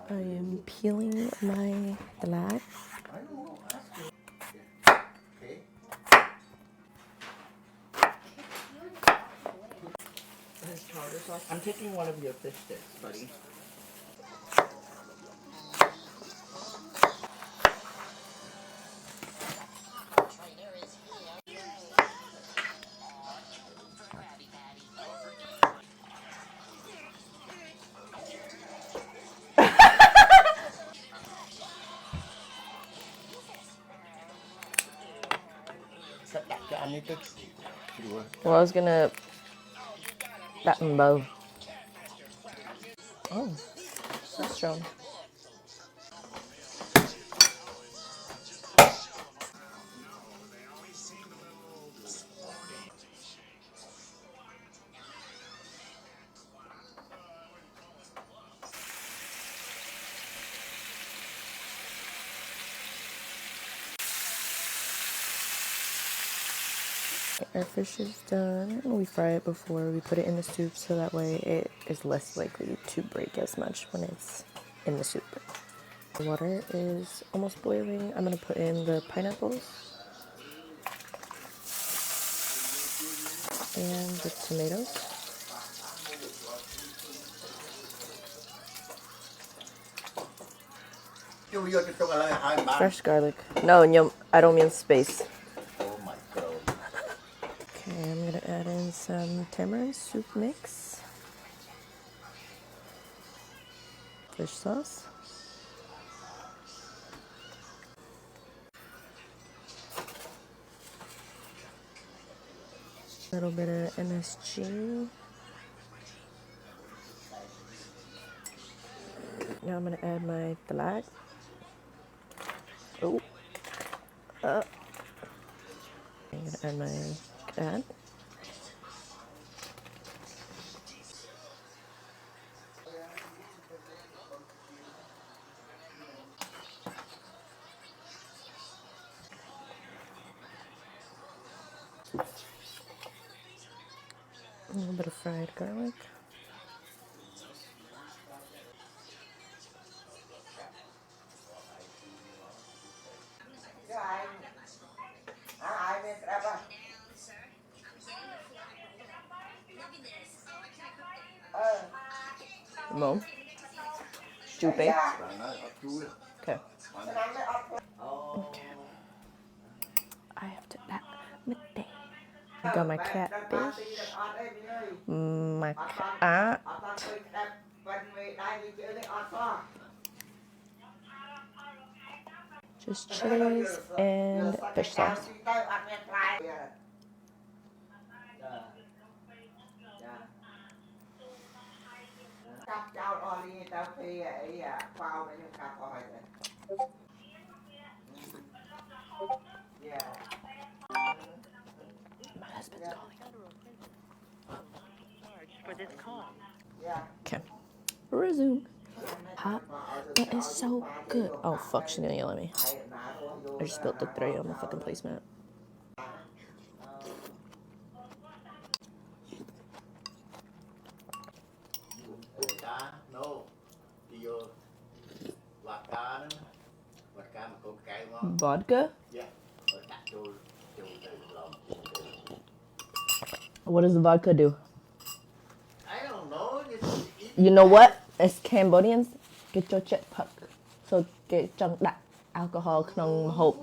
I am peeling my salad. I'm taking one of your fish sticks, buddy. Well, I was gonna wrap them both. Oh, that's strong. Our fish is done. We fry it before we put it in the soup so that way it is less likely to break as much when it's in the soup. The water is almost boiling. I'm gonna put in the pineapples and the tomatoes. Fresh garlic. No, I don't mean space. Oh my god. Okay, I'm gonna add in some tamarind soup mix, fish sauce, a little bit of MSG. Now I'm gonna add my salad. Oh, I'm gonna add my crab. A little bit of fried garlic. Mom, chupe. Okay. Okay. I have to pack my day. Got my catfish, my cat, just chilies and fish sauce. My husband's calling. For this call. Okay. Resume. Hot. That is so good. Oh fuck, she's gonna yell at me. I just spilled the tray on the fucking placemat. Vodka? What does the vodka do? I don't know. You know what? As Cambodians, get your check puck. So get trongដាក់ alcohol ក្នុងម្ហូប